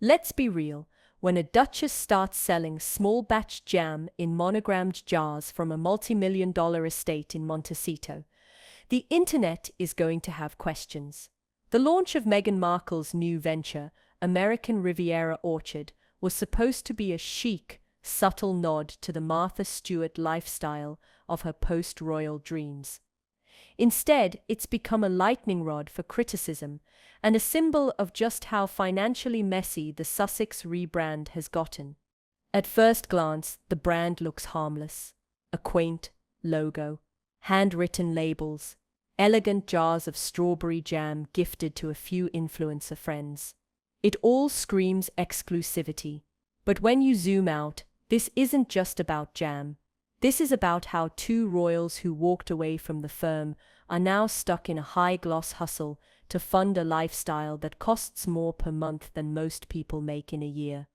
Let's be real, when a duchess starts selling small batch jam in monogrammed jars from a multi-million-dollar estate in Montecito, the internet is going to have questions. The launch of Meghan Markle's new venture, American Riviera Orchard, was supposed to be a chic, subtle nod to the Martha Stewart lifestyle of her post-royal dreams. Instead, it's become a lightning rod for criticism and a symbol of just how financially messy the Sussex rebrand has gotten. At first glance, the brand looks harmless. A quaint logo, handwritten labels, elegant jars of strawberry jam gifted to a few influencer friends. It all screams exclusivity. But when you zoom out, this isn't just about jam. This is about how two royals who walked away from the firm are now stuck in a high-gloss hustle to fund a lifestyle that costs more per month than most people make in a year.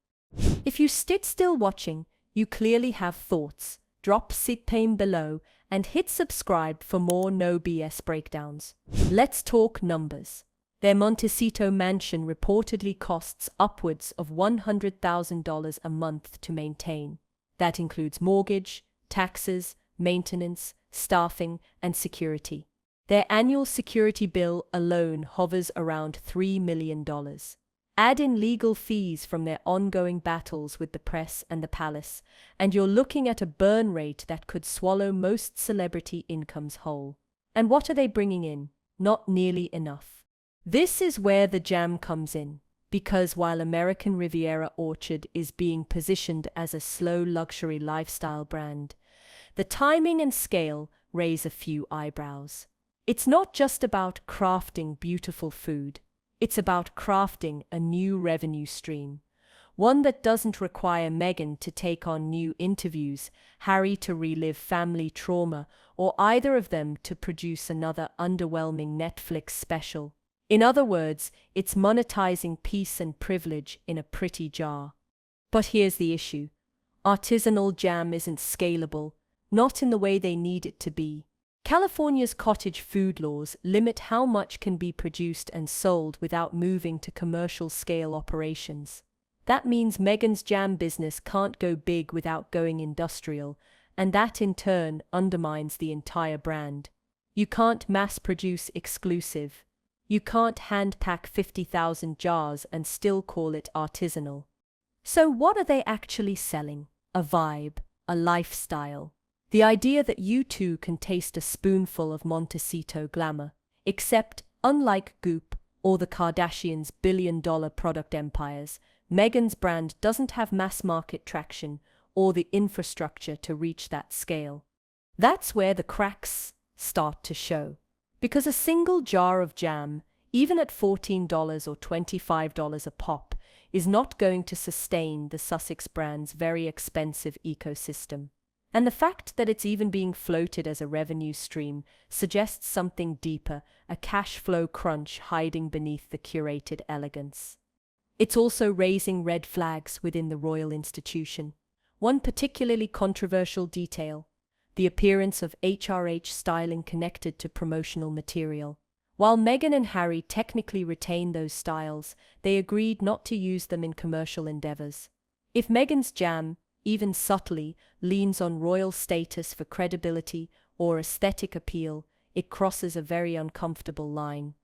If you sit still watching, you clearly have thoughts. Drop sit-pane below and hit subscribe for more no BS breakdowns. Let's talk numbers. Their Montecito mansion reportedly costs upwards of $100,000 a month to maintain. That includes mortgage, taxes, maintenance, staffing, and security. Their annual security bill alone hovers around $3 million. Add in legal fees from their ongoing battles with the press and the palace, and you're looking at a burn rate that could swallow most celebrity incomes whole. And what are they bringing in? Not nearly enough. This is where the jam comes in, because while American Riviera Orchard is being positioned as a slow luxury lifestyle brand, the timing and scale raise a few eyebrows. It's not just about crafting beautiful food. It's about crafting a new revenue stream, one that doesn't require Meghan to take on new interviews, Harry to relive family trauma, or either of them to produce another underwhelming Netflix special. In other words, it's monetizing peace and privilege in a pretty jar. But here's the issue. Artisanal jam isn't scalable, not in the way they need it to be. California's cottage food laws limit how much can be produced and sold without moving to commercial-scale operations. That means Meghan's jam business can't go big without going industrial, and that in turn undermines the entire brand. You can't mass-produce exclusive. You can't hand-pack 50,000 jars and still call it artisanal. So what are they actually selling? A vibe, a lifestyle. The idea that you too can taste a spoonful of Montecito glamour. Except, unlike Goop or the Kardashians' billion-dollar product empires, Meghan's brand doesn't have mass-market traction or the infrastructure to reach that scale. That's where the cracks start to show. Because a single jar of jam, even at $14 or $25 a pop, is not going to sustain the Sussex brand's very expensive ecosystem. And the fact that it's even being floated as a revenue stream suggests something deeper, a cash flow crunch hiding beneath the curated elegance. It's also raising red flags within the royal institution. One particularly controversial detail: the appearance of HRH styling connected to promotional material. While Meghan and Harry technically retain those styles, they agreed not to use them in commercial endeavors. If Meghan's jam, even subtly, leans on royal status for credibility or aesthetic appeal, it crosses a very uncomfortable line.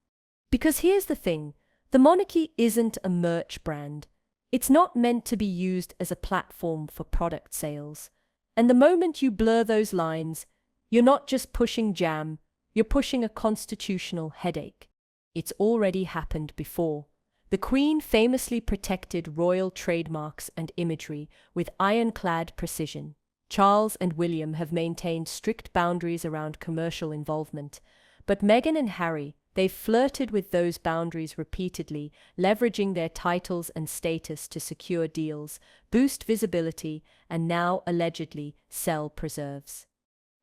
Because here's the thing, the monarchy isn't a merch brand. It's not meant to be used as a platform for product sales. And the moment you blur those lines, you're not just pushing jam, you're pushing a constitutional headache. It's already happened before. The Queen famously protected royal trademarks and imagery with ironclad precision. Charles and William have maintained strict boundaries around commercial involvement, but Meghan and Harry, they've flirted with those boundaries repeatedly, leveraging their titles and status to secure deals, boost visibility, and now allegedly sell preserves.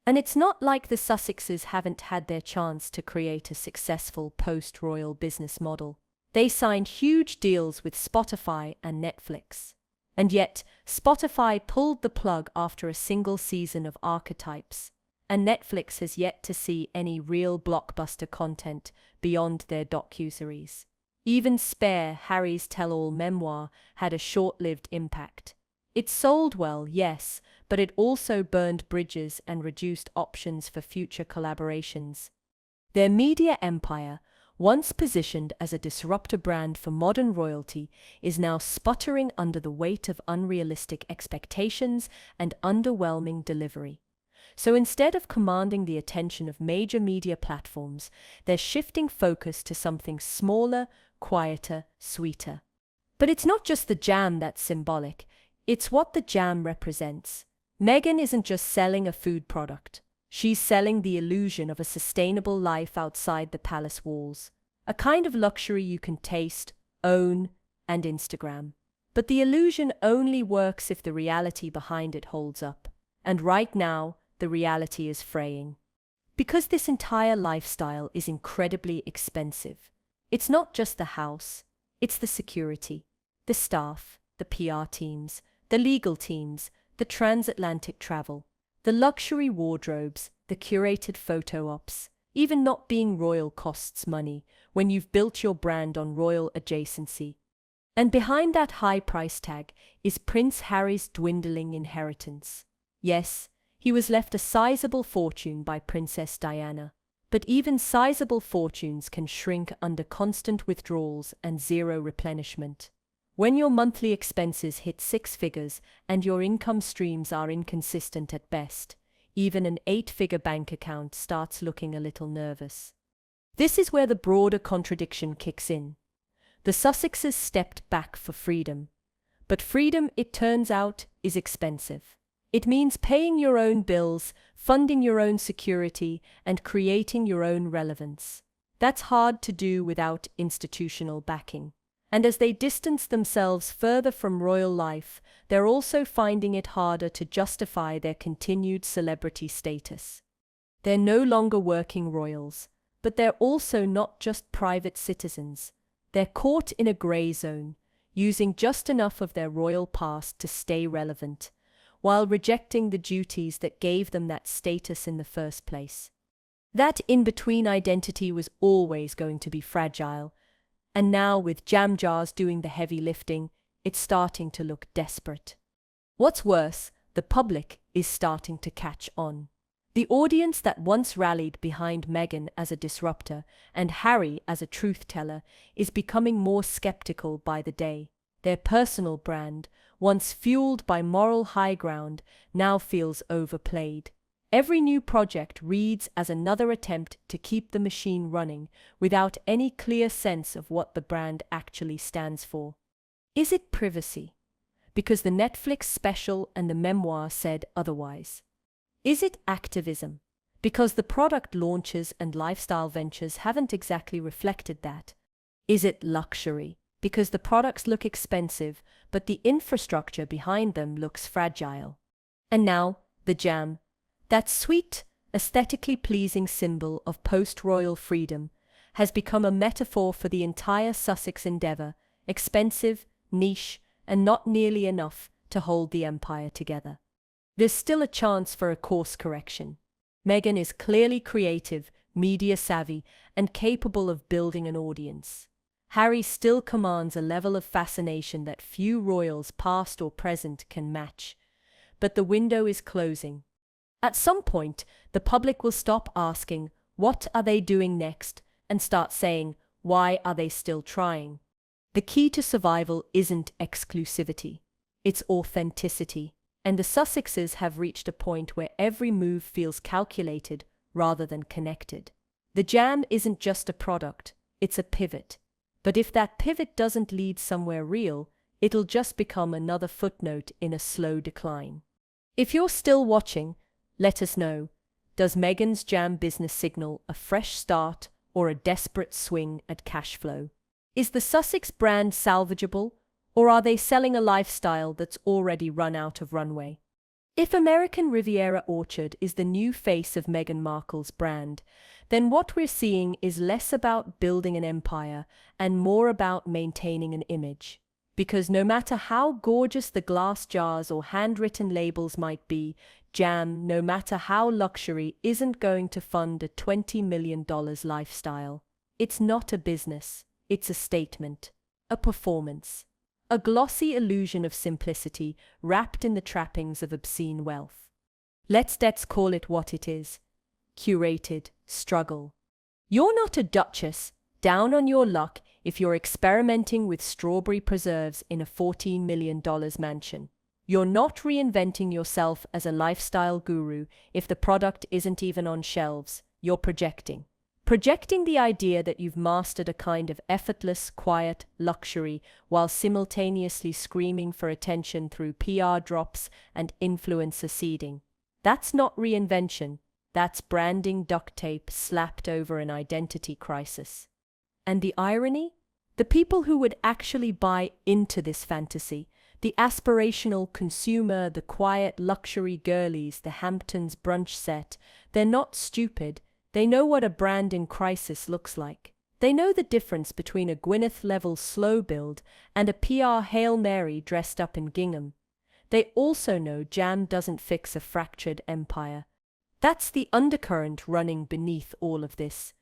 And it's not like the Sussexes haven't had their chance to create a successful post-royal business model. They signed huge deals with Spotify and Netflix. And yet, Spotify pulled the plug after a single season of Archetypes, and Netflix has yet to see any real blockbuster content beyond their docuseries. Even Spare, Harry's tell-all memoir, had a short-lived impact. It sold well, yes, but it also burned bridges and reduced options for future collaborations. Their media empire, once positioned as a disruptor brand for modern royalty, is now sputtering under the weight of unrealistic expectations and underwhelming delivery. So instead of commanding the attention of major media platforms, they're shifting focus to something smaller, quieter, sweeter. But it's not just the jam that's symbolic, it's what the jam represents. Meghan isn't just selling a food product. She's selling the illusion of a sustainable life outside the palace walls. A kind of luxury you can taste, own, and Instagram. But the illusion only works if the reality behind it holds up. And right now, the reality is fraying. Because this entire lifestyle is incredibly expensive. It's not just the house, it's the security, the staff, the PR teams, the legal teams, the transatlantic travel, the luxury wardrobes, the curated photo ops. Even not being royal costs money when you've built your brand on royal adjacency. And behind that high price tag is Prince Harry's dwindling inheritance. Yes, he was left a sizable fortune by Princess Diana, but even sizable fortunes can shrink under constant withdrawals and zero replenishment. When your monthly expenses hit 6 figures and your income streams are inconsistent at best, even an 8-figure bank account starts looking a little nervous. This is where the broader contradiction kicks in. The Sussexes stepped back for freedom. But freedom, it turns out, is expensive. It means paying your own bills, funding your own security, and creating your own relevance. That's hard to do without institutional backing. And as they distance themselves further from royal life, they're also finding it harder to justify their continued celebrity status. They're no longer working royals, but they're also not just private citizens. They're caught in a grey zone, using just enough of their royal past to stay relevant, while rejecting the duties that gave them that status in the first place. That in-between identity was always going to be fragile, and now with jam jars doing the heavy lifting, it's starting to look desperate. What's worse, the public is starting to catch on. The audience that once rallied behind Meghan as a disruptor and Harry as a truth-teller is becoming more skeptical by the day. Their personal brand, once fueled by moral high ground, now feels overplayed. Every new project reads as another attempt to keep the machine running without any clear sense of what the brand actually stands for. Is it privacy? Because the Netflix special and the memoir said otherwise. Is it activism? Because the product launches and lifestyle ventures haven't exactly reflected that. Is it luxury? Because the products look expensive, but the infrastructure behind them looks fragile. And now, the jam. That sweet, aesthetically pleasing symbol of post-royal freedom has become a metaphor for the entire Sussex endeavour, expensive, niche, and not nearly enough to hold the empire together. There's still a chance for a course correction. Meghan is clearly creative, media-savvy, and capable of building an audience. Harry still commands a level of fascination that few royals, past or present, can match. But the window is closing. At some point, the public will stop asking, "What are they doing next?" and start saying, "Why are they still trying?" The key to survival isn't exclusivity, it's authenticity. And the Sussexes have reached a point where every move feels calculated rather than connected. The jam isn't just a product, it's a pivot. But if that pivot doesn't lead somewhere real, it'll just become another footnote in a slow decline. If you're still watching, let us know. Does Meghan's jam business signal a fresh start or a desperate swing at cash flow? Is the Sussex brand salvageable, or are they selling a lifestyle that's already run out of runway? If American Riviera Orchard is the new face of Meghan Markle's brand, then what we're seeing is less about building an empire and more about maintaining an image. Because no matter how gorgeous the glass jars or handwritten labels might be, jam, no matter how luxury, isn't going to fund a $20 million lifestyle. It's not a business, It's a statement, a performance, a glossy illusion of simplicity wrapped in the trappings of obscene wealth. Let's call it what it is: curated struggle. You're not a duchess, down on your luck if you're experimenting with strawberry preserves in a $14 million mansion. You're not reinventing yourself as a lifestyle guru if the product isn't even on shelves. You're projecting. Projecting the idea that you've mastered a kind of effortless, quiet luxury while simultaneously screaming for attention through PR drops and influencer seeding. That's not reinvention. That's branding duct tape slapped over an identity crisis. And the irony? The people who would actually buy into this fantasy, the aspirational consumer, the quiet luxury girlies, the Hamptons brunch set, they're not stupid. They know what a brand in crisis looks like. They know the difference between a Gwyneth-level slow build and a PR Hail Mary dressed up in gingham. They also know jam doesn't fix a fractured empire. That's the undercurrent running beneath all of this.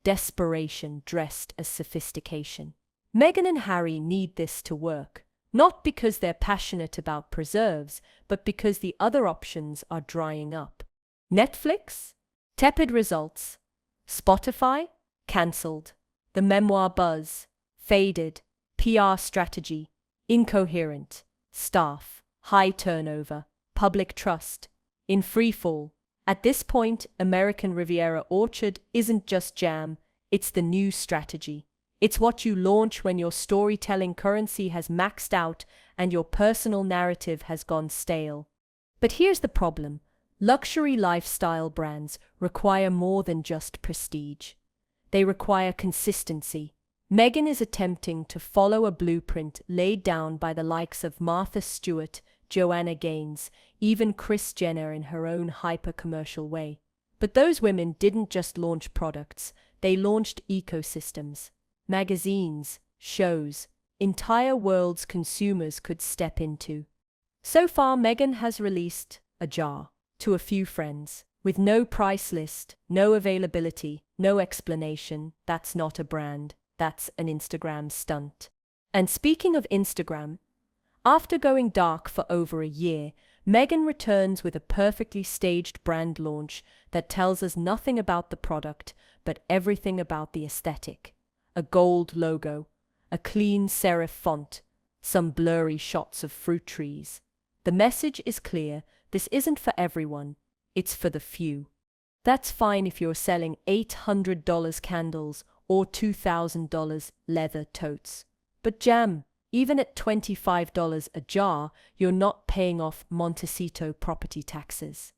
Desperation dressed as sophistication. Meghan and Harry need this to work. Not because they're passionate about preserves, but because the other options are drying up. Netflix? Tepid results. Spotify? Cancelled. The memoir buzz? Faded. PR strategy? Incoherent. Staff? High turnover. Public trust? In free fall. At this point, American Riviera Orchard isn't just jam, it's the new strategy. It's what you launch when your storytelling currency has maxed out and your personal narrative has gone stale. But here's the problem. Luxury lifestyle brands require more than just prestige. They require consistency. Meghan is attempting to follow a blueprint laid down by the likes of Martha Stewart, Joanna Gaines, even Kris Jenner in her own hyper-commercial way. But those women didn't just launch products, they launched ecosystems. Magazines, shows, entire worlds consumers could step into. So far, Meghan has released a jar to a few friends, with no price list, no availability, no explanation. That's not a brand, that's an Instagram stunt. And speaking of Instagram, after going dark for over a year, Meghan returns with a perfectly staged brand launch that tells us nothing about the product, but everything about the aesthetic. A gold logo, a clean serif font, some blurry shots of fruit trees. The message is clear: this isn't for everyone, it's for the few. That's fine if you're selling $800 candles or $2,000 leather totes. But jam, even at $25 a jar, you're not paying off Montecito property taxes.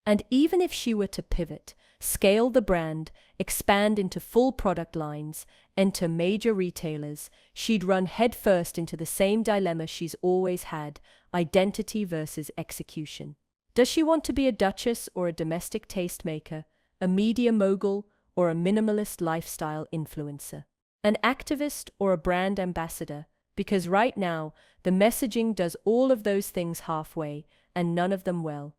And even if she were to pivot, scale the brand, expand into full product lines, enter major retailers, she'd run headfirst into the same dilemma she's always had: identity versus execution. Does she want to be a duchess or a domestic tastemaker, a media mogul or a minimalist lifestyle influencer, an activist or a brand ambassador? Because right now, the messaging does all of those things halfway, and none of them well.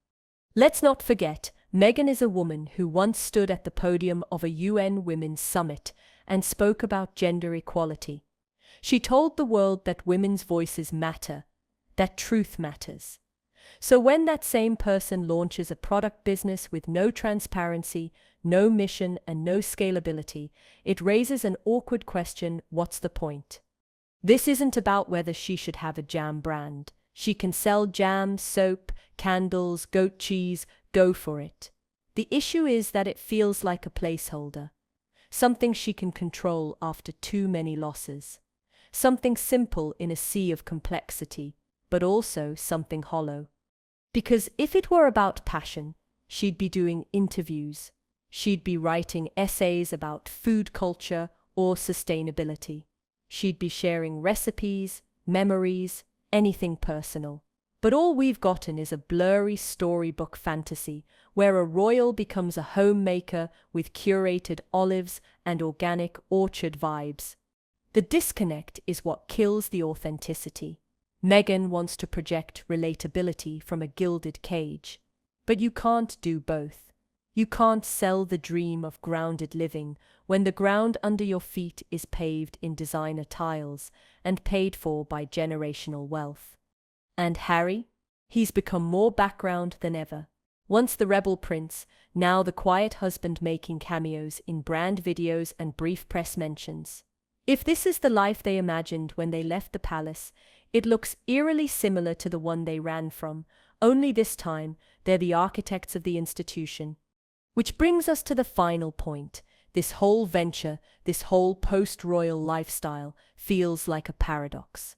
Let's not forget, Meghan is a woman who once stood at the podium of a UN Women's Summit and spoke about gender equality. She told the world that women's voices matter, that truth matters. So when that same person launches a product business with no transparency, no mission, and no scalability, it raises an awkward question: what's the point? This isn't about whether she should have a jam brand. She can sell jam, soap, candles, goat cheese, go for it. The issue is that it feels like a placeholder, something she can control after too many losses, something simple in a sea of complexity, but also something hollow. Because if it were about passion, she'd be doing interviews, she'd be writing essays about food culture or sustainability. She'd be sharing recipes, memories, anything personal. But all we've gotten is a blurry storybook fantasy where a royal becomes a homemaker with curated olives and organic orchard vibes. The disconnect is what kills the authenticity. Meghan wants to project relatability from a gilded cage. But you can't do both. You can't sell the dream of grounded living when the ground under your feet is paved in designer tiles and paid for by generational wealth. And Harry? He's become more background than ever. Once the rebel prince, now the quiet husband making cameos in brand videos and brief press mentions. If this is the life they imagined when they left the palace, it looks eerily similar to the one they ran from, only this time they're the architects of the institution. Which brings us to the final point. This whole venture, this whole post-royal lifestyle, feels like a paradox.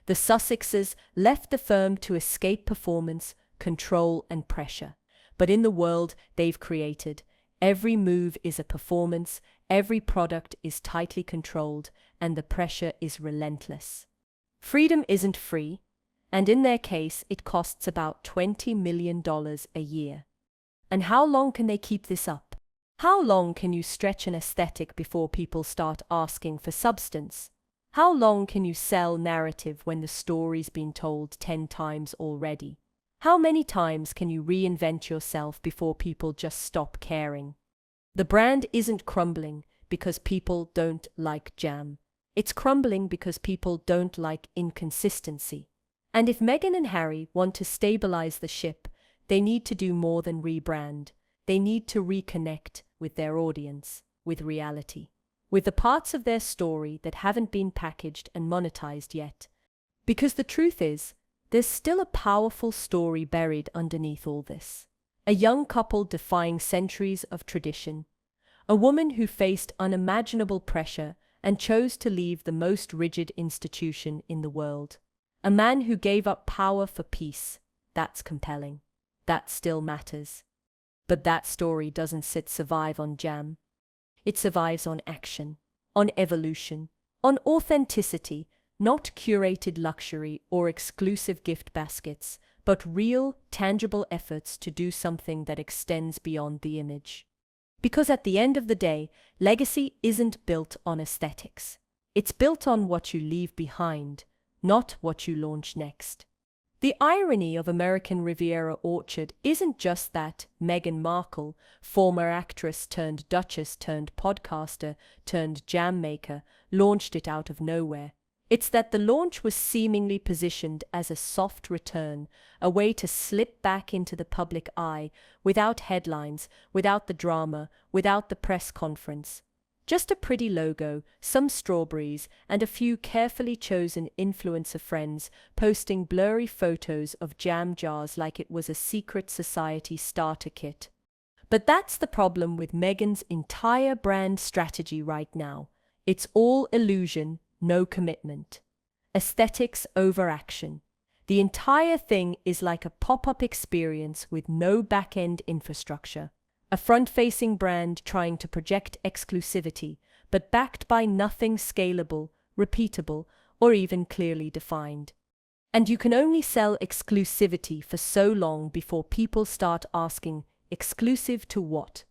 The Sussexes left the firm to escape performance, control, and pressure. But in the world they've created, every move is a performance, every product is tightly controlled, and the pressure is relentless. Freedom isn't free, and in their case it costs about $20 million a year. And how long can they keep this up? How long can you stretch an aesthetic before people start asking for substance? How long can you sell narrative when the story's been told 10 times already? How many times can you reinvent yourself before people just stop caring? The brand isn't crumbling because people don't like jam. It's crumbling because people don't like inconsistency. And if Meghan and Harry want to stabilize the ship, they need to do more than rebrand. They need to reconnect with their audience, with reality, with the parts of their story that haven't been packaged and monetized yet. Because the truth is, there's still a powerful story buried underneath all this. A young couple defying centuries of tradition. A woman who faced unimaginable pressure and chose to leave the most rigid institution in the world. A man who gave up power for peace. That's compelling. That still matters. But that story doesn't survive on jam. It survives on action, on evolution, on authenticity, not curated luxury or exclusive gift baskets, but real, tangible efforts to do something that extends beyond the image. Because at the end of the day, legacy isn't built on aesthetics. It's built on what you leave behind, not what you launch next. The irony of American Riviera Orchard isn't just that Meghan Markle, former actress turned duchess turned podcaster turned jam maker, launched it out of nowhere. It's that the launch was seemingly positioned as a soft return, a way to slip back into the public eye, without headlines, without the drama, without the press conference. Just a pretty logo, some strawberries, and a few carefully chosen influencer friends posting blurry photos of jam jars like it was a secret society starter kit. But that's the problem with Meghan's entire brand strategy right now. It's all illusion, no commitment. Aesthetics over action. The entire thing is like a pop-up experience with no back-end infrastructure. A front-facing brand trying to project exclusivity, but backed by nothing scalable, repeatable, or even clearly defined. And you can only sell exclusivity for so long before people start asking, exclusive to what?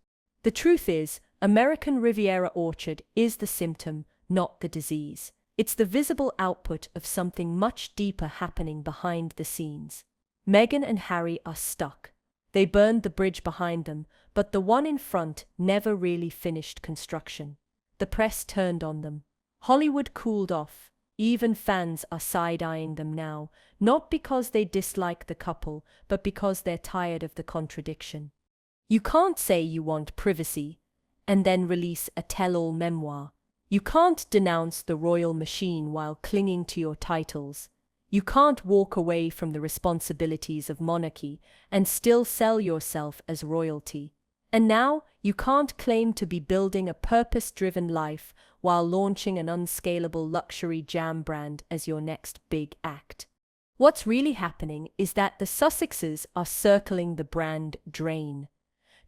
The truth is, American Riviera Orchard is the symptom, not the disease. It's the visible output of something much deeper happening behind the scenes. Meghan and Harry are stuck. They burned the bridge behind them, but the one in front never really finished construction. The press turned on them. Hollywood cooled off. Even fans are side-eyeing them now, not because they dislike the couple, but because they're tired of the contradiction. You can't say you want privacy and then release a tell-all memoir. You can't denounce the royal machine while clinging to your titles. You can't walk away from the responsibilities of monarchy and still sell yourself as royalty. And now you can't claim to be building a purpose-driven life while launching an unscalable luxury jam brand as your next big act. What's really happening is that the Sussexes are circling the brand drain.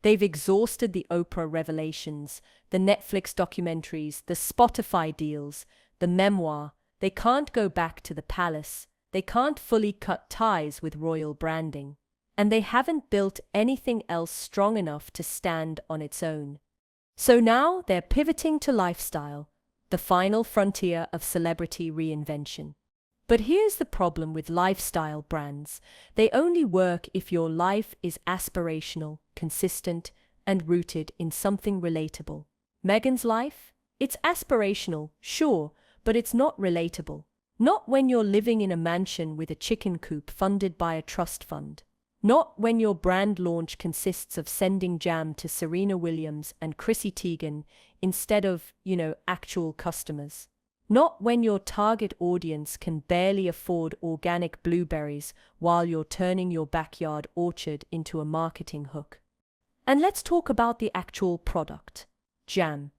They've exhausted the Oprah revelations, the Netflix documentaries, the Spotify deals, the memoir. They can't go back to the palace. They can't fully cut ties with royal branding. And they haven't built anything else strong enough to stand on its own. So now they're pivoting to lifestyle, the final frontier of celebrity reinvention. But here's the problem with lifestyle brands. They only work if your life is aspirational, consistent, and rooted in something relatable. Meghan's life? It's aspirational, sure, but it's not relatable. Not when you're living in a mansion with a chicken coop funded by a trust fund. Not when your brand launch consists of sending jam to Serena Williams and Chrissy Teigen instead of, actual customers. Not when your target audience can barely afford organic blueberries while you're turning your backyard orchard into a marketing hook. And let's talk about the actual product. Jam.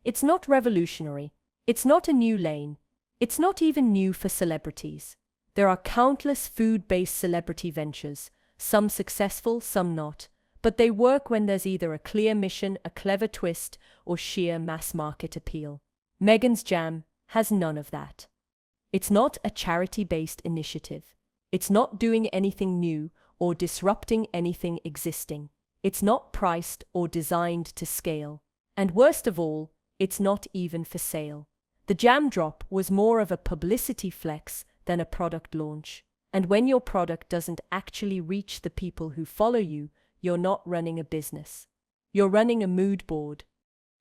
It's not revolutionary. It's not a new lane. It's not even new for celebrities. There are countless food-based celebrity ventures, some successful, some not, but they work when there's either a clear mission, a clever twist, or sheer mass market appeal. Meghan's jam has none of that. It's not a charity-based initiative. It's not doing anything new or disrupting anything existing. It's not priced or designed to scale. And worst of all, it's not even for sale. The jam drop was more of a publicity flex than a product launch. And when your product doesn't actually reach the people who follow you, you're not running a business. You're running a mood board.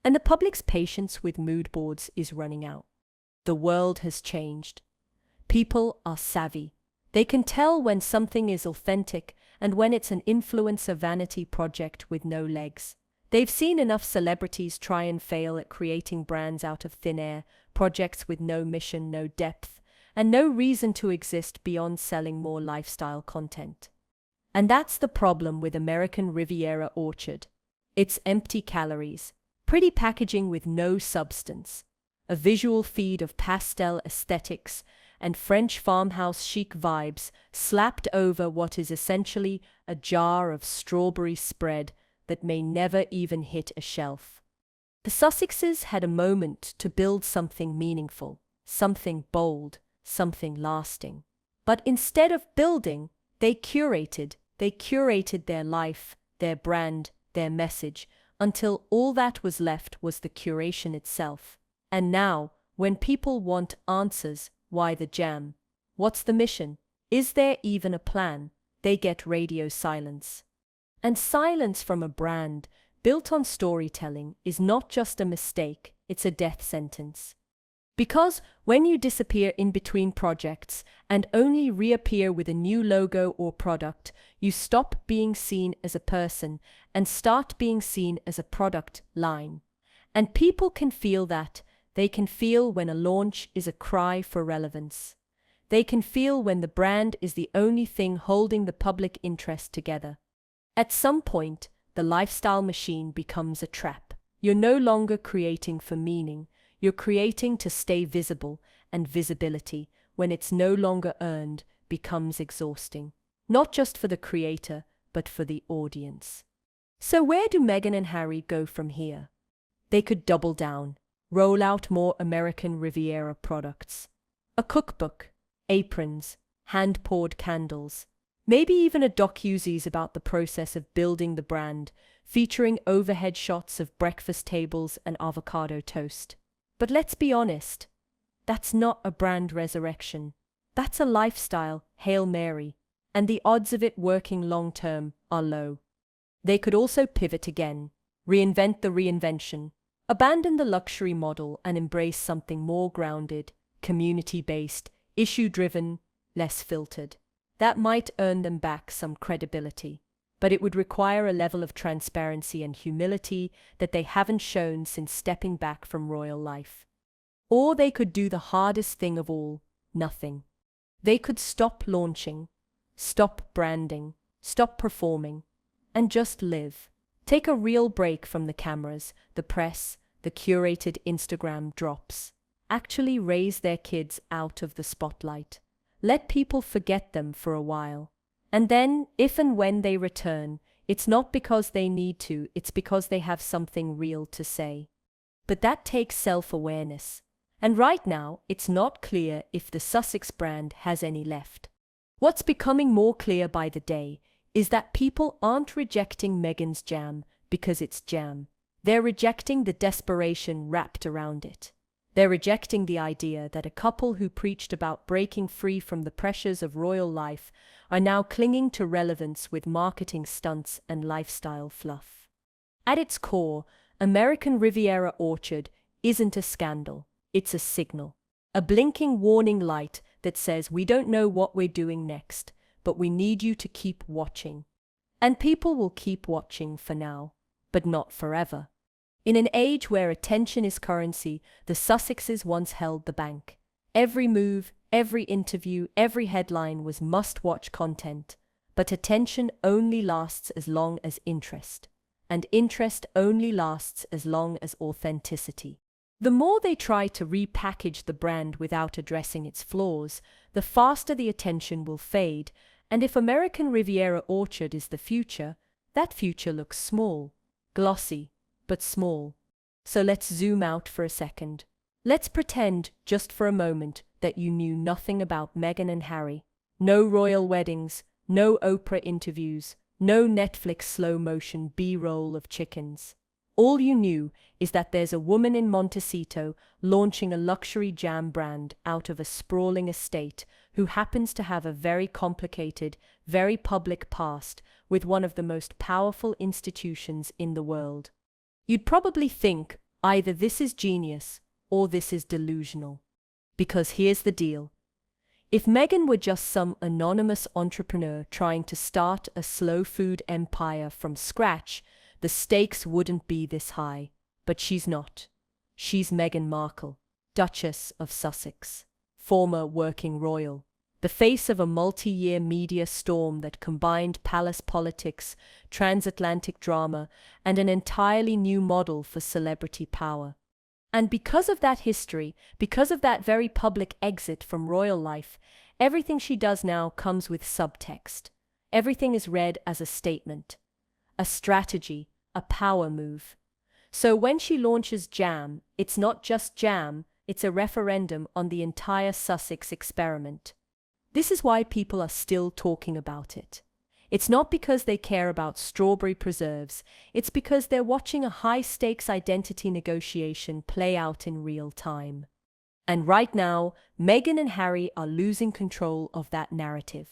And the public's patience with mood boards is running out. The world has changed. People are savvy. They can tell when something is authentic and when it's an influencer vanity project with no legs. They've seen enough celebrities try and fail at creating brands out of thin air, projects with no mission, no depth, and no reason to exist beyond selling more lifestyle content. And that's the problem with American Riviera Orchard. It's empty calories, pretty packaging with no substance, a visual feed of pastel aesthetics and French farmhouse chic vibes slapped over what is essentially a jar of strawberry spread that may never even hit a shelf. The Sussexes had a moment to build something meaningful, something bold, something lasting. But instead of building, they curated their life, their brand, their message, until all that was left was the curation itself. And now, when people want answers, why the jam? What's the mission? Is there even a plan? They get radio silence. And silence from a brand built on storytelling is not just a mistake, it's a death sentence. Because when you disappear in between projects and only reappear with a new logo or product, you stop being seen as a person and start being seen as a product line. And people can feel that. They can feel when a launch is a cry for relevance. They can feel when the brand is the only thing holding the public interest together. At some point, the lifestyle machine becomes a trap. You're no longer creating for meaning. You're creating to stay visible, and visibility, when it's no longer earned, becomes exhausting. Not just for the creator, but for the audience. So where do Meghan and Harry go from here? They could double down, roll out more American Riviera products. A cookbook, aprons, hand-poured candles, maybe even a docu-series about the process of building the brand, featuring overhead shots of breakfast tables and avocado toast. But let's be honest, that's not a brand resurrection. That's a lifestyle Hail Mary, and the odds of it working long-term are low. They could also pivot again, reinvent the reinvention, abandon the luxury model and embrace something more grounded, community-based, issue-driven, less filtered. That might earn them back some credibility, but it would require a level of transparency and humility that they haven't shown since stepping back from royal life. Or they could do the hardest thing of all, nothing. They could stop launching, stop branding, stop performing, and just live. Take a real break from the cameras, the press, the curated Instagram drops. Actually raise their kids out of the spotlight. Let people forget them for a while. And then, if and when they return, it's not because they need to, it's because they have something real to say. But that takes self-awareness. And right now, it's not clear if the Sussex brand has any left. What's becoming more clear by the day is that people aren't rejecting Meghan's jam because it's jam. They're rejecting the desperation wrapped around it. They're rejecting the idea that a couple who preached about breaking free from the pressures of royal life are now clinging to relevance with marketing stunts and lifestyle fluff. At its core, American Riviera Orchard isn't a scandal, it's a signal. A blinking warning light that says we don't know what we're doing next, but we need you to keep watching. And people will keep watching for now, but not forever. In an age where attention is currency, the Sussexes once held the bank. Every move, every interview, every headline was must-watch content. But attention only lasts as long as interest. And interest only lasts as long as authenticity. The more they try to repackage the brand without addressing its flaws, the faster the attention will fade. And if American Riviera Orchard is the future, that future looks small, glossy, but small. So let's zoom out for a second. Let's pretend, just for a moment, that you knew nothing about Meghan and Harry. No royal weddings, no Oprah interviews, no Netflix slow-motion B-roll of chickens. All you knew is that there's a woman in Montecito launching a luxury jam brand out of a sprawling estate who happens to have a very complicated, very public past with one of the most powerful institutions in the world. You'd probably think either this is genius or this is delusional. Because here's the deal. If Meghan were just some anonymous entrepreneur trying to start a slow food empire from scratch, the stakes wouldn't be this high. But she's not. She's Meghan Markle, Duchess of Sussex, former working royal, the face of a multi-year media storm that combined palace politics, transatlantic drama, and an entirely new model for celebrity power. And because of that history, because of that very public exit from royal life, everything she does now comes with subtext. Everything is read as a statement, a strategy, a power move. So when she launches jam, it's not just jam, it's a referendum on the entire Sussex experiment. This is why people are still talking about it. It's not because they care about strawberry preserves, it's because they're watching a high-stakes identity negotiation play out in real time. And right now, Meghan and Harry are losing control of that narrative.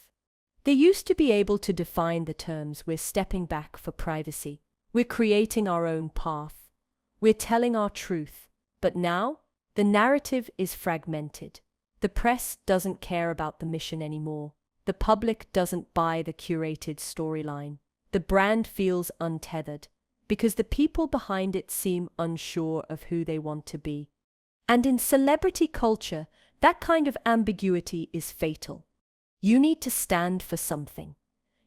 They used to be able to define the terms "we're stepping back for privacy," "we're creating our own path," "we're telling our truth," but now, the narrative is fragmented. The press doesn't care about the mission anymore. The public doesn't buy the curated storyline. The brand feels untethered, because the people behind it seem unsure of who they want to be. And in celebrity culture, that kind of ambiguity is fatal. You need to stand for something.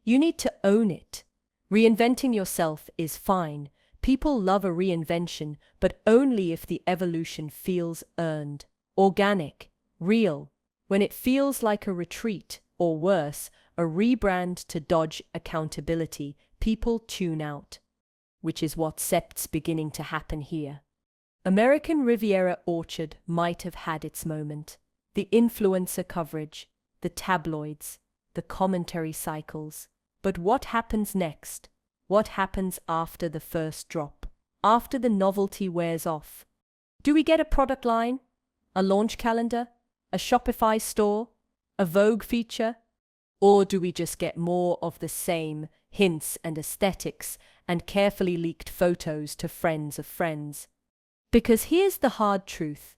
You need to own it. Reinventing yourself is fine. People love a reinvention, but only if the evolution feels earned, organic, real. When it feels like a retreat, or worse, a rebrand to dodge accountability, people tune out. Which is what's beginning to happen here. American Riviera Orchard might have had its moment. The influencer coverage, the tabloids, the commentary cycles. But what happens next? What happens after the first drop? After the novelty wears off? Do we get a product line? A launch calendar? A Shopify store? A Vogue feature? Or do we just get more of the same hints and aesthetics and carefully leaked photos to friends of friends? Because here's the hard truth.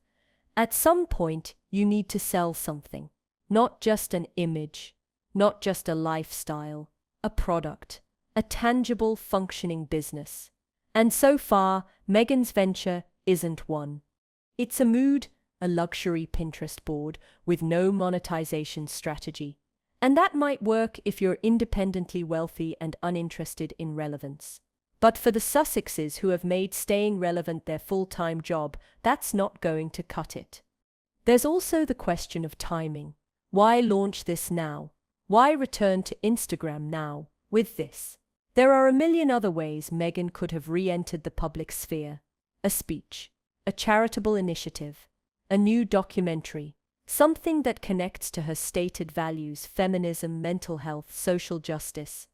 At some point, you need to sell something. Not just an image, not just a lifestyle, a product, a tangible, functioning business. And so far, Meghan's venture isn't one. It's a mood, a luxury Pinterest board with no monetization strategy. And that might work if you're independently wealthy and uninterested in relevance. But for the Sussexes who have made staying relevant their full-time job, that's not going to cut it. There's also the question of timing. Why launch this now? Why return to Instagram now with this? There are a million other ways Meghan could have re-entered the public sphere. A speech, a charitable initiative, a new documentary, something that connects to her stated values: feminism, mental health, social justice.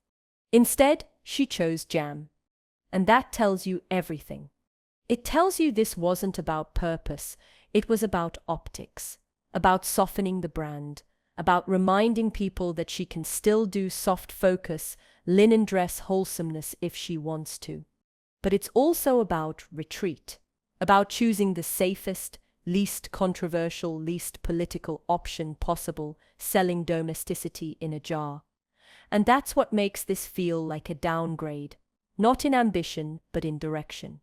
Instead, she chose jam. And that tells you everything. It tells you this wasn't about purpose, it was about optics, about softening the brand, about reminding people that she can still do soft focus, linen dress wholesomeness if she wants to. But it's also about retreat, about choosing the safest, least controversial, least political option possible, selling domesticity in a jar. And that's what makes this feel like a downgrade, not in ambition, but in direction.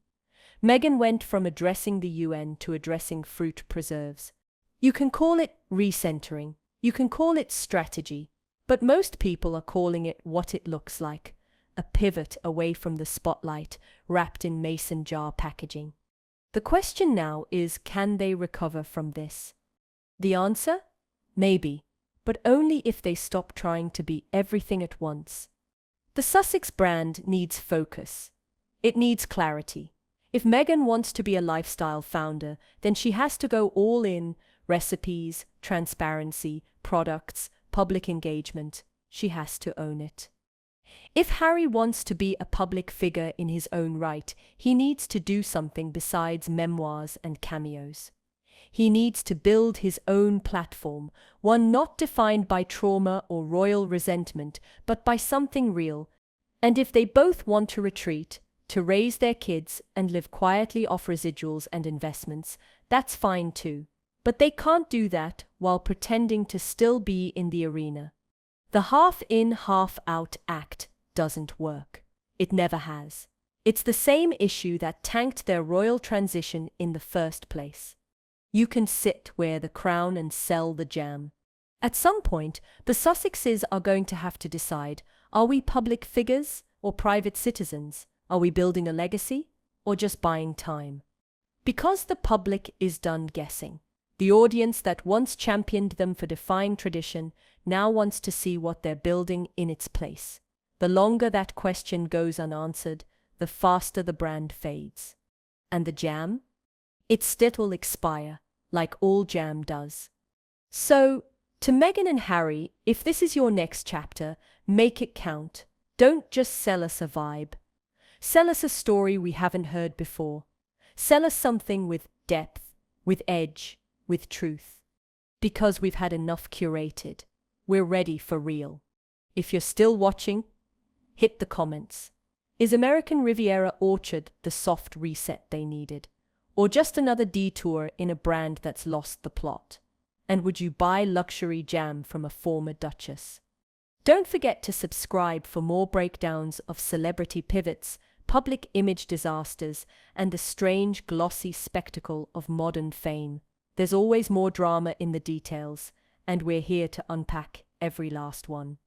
Meghan went from addressing the UN to addressing fruit preserves. You can call it recentering, you can call it strategy, but most people are calling it what it looks like, a pivot away from the spotlight, wrapped in mason jar packaging. The question now is, can they recover from this? The answer? Maybe, but only if they stop trying to be everything at once. The Sussex brand needs focus. It needs clarity. If Meghan wants to be a lifestyle founder, then she has to go all in: recipes, transparency, products, public engagement. She has to own it. If Harry wants to be a public figure in his own right, he needs to do something besides memoirs and cameos. He needs to build his own platform, one not defined by trauma or royal resentment, but by something real. And if they both want to retreat, to raise their kids and live quietly off residuals and investments, that's fine too. But they can't do that while pretending to still be in the arena. The half-in, half-out act doesn't work. It never has. It's the same issue that tanked their royal transition in the first place. You can sit, wear the crown and sell the jam. At some point, the Sussexes are going to have to decide, are we public figures or private citizens? Are we building a legacy or just buying time? Because the public is done guessing. The audience that once championed them for defying tradition now wants to see what they're building in its place. The longer that question goes unanswered, the faster the brand fades. And the jam? It still will expire, like all jam does. So, to Meghan and Harry, if this is your next chapter, make it count. Don't just sell us a vibe. Sell us a story we haven't heard before. Sell us something with depth, with edge, with truth. Because we've had enough curated. We're ready for real. If you're still watching, hit the comments. Is American Riviera Orchard the soft reset they needed? Or just another detour in a brand that's lost the plot? And would you buy luxury jam from a former duchess? Don't forget to subscribe for more breakdowns of celebrity pivots, public image disasters, and the strange, glossy spectacle of modern fame. There's always more drama in the details, and we're here to unpack every last one.